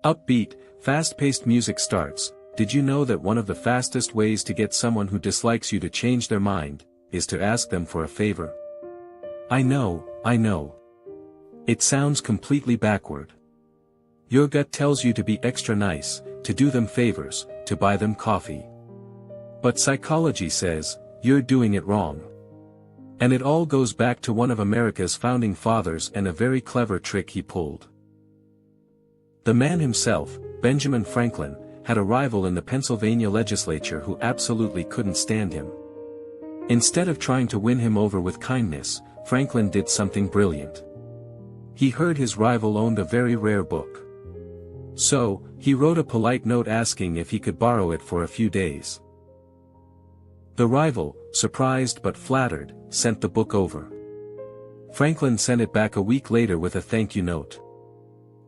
Upbeat, fast-paced music starts. Did you know that one of the fastest ways to get someone who dislikes you to change their mind is to ask them for a favor? I know. It sounds completely backward. Your gut tells you to be extra nice, to do them favors, to buy them coffee. But psychology says, you're doing it wrong. And it all goes back to one of America's founding fathers and a very clever trick he pulled. The man himself, Benjamin Franklin, had a rival in the Pennsylvania legislature who absolutely couldn't stand him. Instead of trying to win him over with kindness, Franklin did something brilliant. He heard his rival owned a very rare book. So, he wrote a polite note asking if he could borrow it for a few days. The rival, surprised but flattered, sent the book over. Franklin sent it back a week later with a thank you note.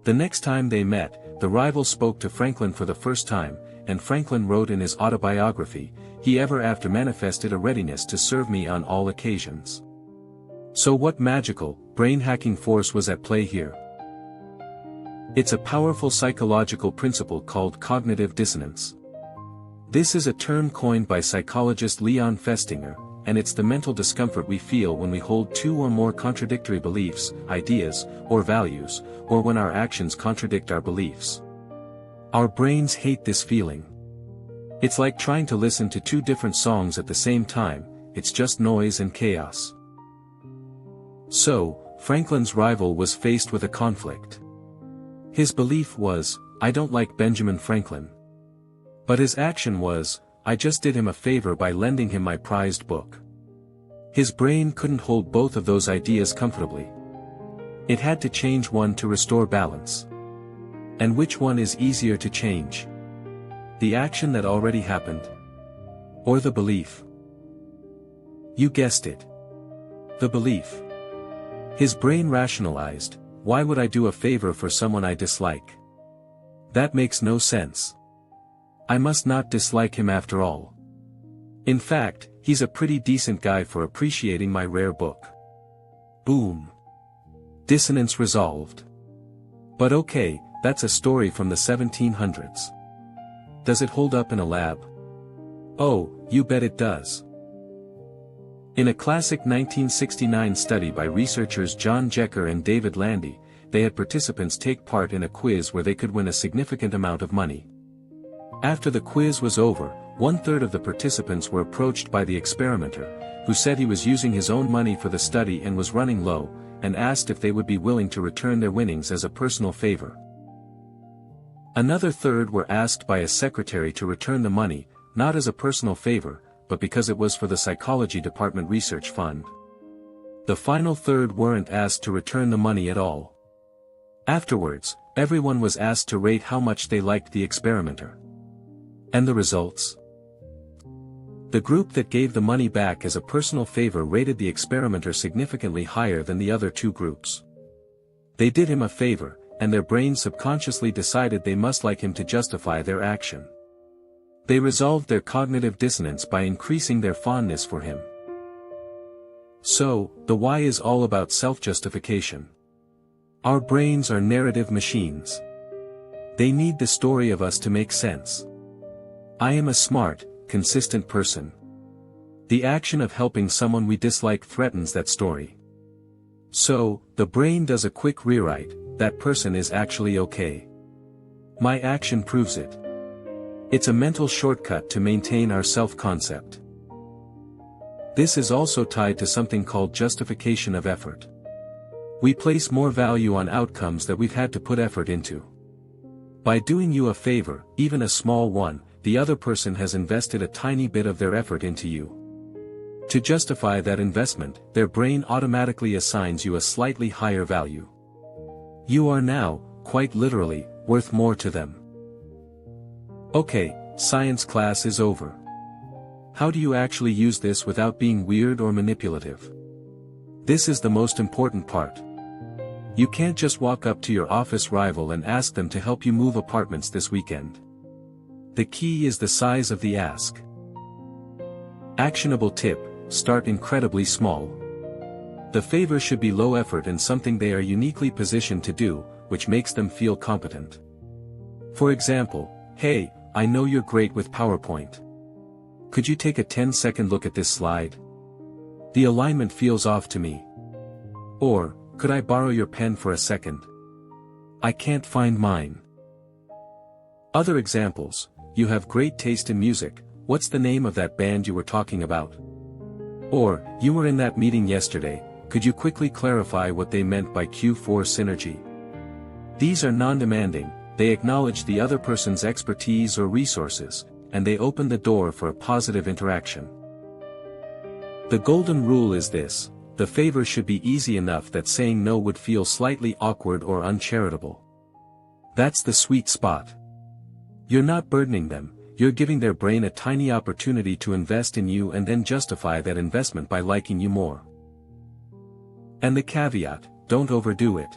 The next time they met, the rival spoke to Franklin for the first time, and Franklin wrote in his autobiography, "He ever after manifested a readiness to serve me on all occasions." So what magical, brain-hacking force was at play here? It's a powerful psychological principle called cognitive dissonance. This is a term coined by psychologist Leon Festinger, and it's the mental discomfort we feel when we hold two or more contradictory beliefs, ideas, or values, or when our actions contradict our beliefs. Our brains hate this feeling. It's like trying to listen to two different songs at the same time, it's just noise and chaos. So, Franklin's rival was faced with a conflict. His belief was, I don't like Benjamin Franklin. But his action was, I just did him a favor by lending him my prized book. His brain couldn't hold both of those ideas comfortably. It had to change one to restore balance. And which one is easier to change? The action that already happened? Or the belief? You guessed it. The belief. His brain rationalized, why would I do a favor for someone I dislike? That makes no sense. I must not dislike him after all. In fact, he's a pretty decent guy for appreciating my rare book. Boom. Dissonance resolved. But okay, that's a story from the 1700s. Does it hold up in a lab? Oh, you bet it does. In a classic 1969 study by researchers John Jecker and David Landy, they had participants take part in a quiz where they could win a significant amount of money. After the quiz was over, 1/3 of the participants were approached by the experimenter, who said he was using his own money for the study and was running low, and asked if they would be willing to return their winnings as a personal favor. Another third were asked by a secretary to return the money, not as a personal favor, but because it was for the psychology department research fund. The final third weren't asked to return the money at all. Afterwards, everyone was asked to rate how much they liked the experimenter. And the results? The group that gave the money back as a personal favor rated the experimenter significantly higher than the other two groups. They did him a favor, and their brains subconsciously decided they must like him to justify their action. They resolved their cognitive dissonance by increasing their fondness for him. So, the why is all about self-justification. Our brains are narrative machines. They need the story of us to make sense. I am a smart, consistent person. The action of helping someone we dislike threatens that story. So, the brain does a quick rewrite, that person is actually okay. My action proves it. It's a mental shortcut to maintain our self-concept. This is also tied to something called justification of effort. We place more value on outcomes that we've had to put effort into. By doing you a favor, even a small one, the other person has invested a tiny bit of their effort into you. To justify that investment, their brain automatically assigns you a slightly higher value. You are now, quite literally, worth more to them. Okay, science class is over. How do you actually use this without being weird or manipulative? This is the most important part. You can't just walk up to your office rival and ask them to help you move apartments this weekend. The key is the size of the ask. Actionable tip: start incredibly small. The favor should be low effort and something they are uniquely positioned to do, which makes them feel competent. For example, "Hey, I know you're great with PowerPoint. Could you take a 10-second look at this slide? The alignment feels off to me." Or, "Could I borrow your pen for a second? I can't find mine." Other examples, "You have great taste in music, what's the name of that band you were talking about?" Or, "You were in that meeting yesterday, could you quickly clarify what they meant by Q4 synergy?" These are non-demanding, they acknowledge the other person's expertise or resources, and they open the door for a positive interaction. The golden rule is this: the favor should be easy enough that saying no would feel slightly awkward or uncharitable. That's the sweet spot. You're not burdening them, you're giving their brain a tiny opportunity to invest in you and then justify that investment by liking you more. And the caveat: don't overdo it.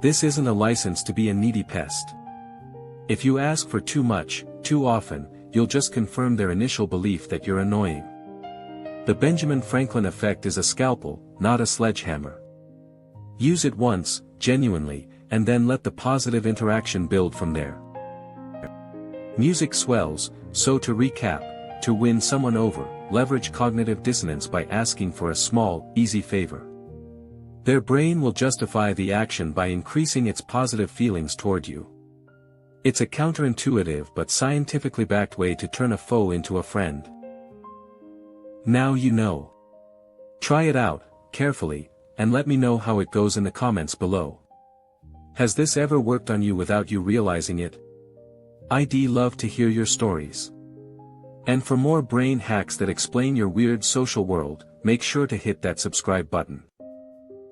This isn't a license to be a needy pest. If you ask for too much, too often, you'll just confirm their initial belief that you're annoying. The Benjamin Franklin effect is a scalpel, not a sledgehammer. Use it once, genuinely, and then let the positive interaction build from there. Music swells, so to recap, to win someone over, leverage cognitive dissonance by asking for a small, easy favor. Their brain will justify the action by increasing its positive feelings toward you. It's a counterintuitive but scientifically backed way to turn a foe into a friend. Now you know. Try it out, carefully, and let me know how it goes in the comments below. Has this ever worked on you without you realizing it? I'd love to hear your stories. And for more brain hacks that explain your weird social world, make sure to hit that subscribe button.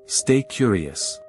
Stay curious.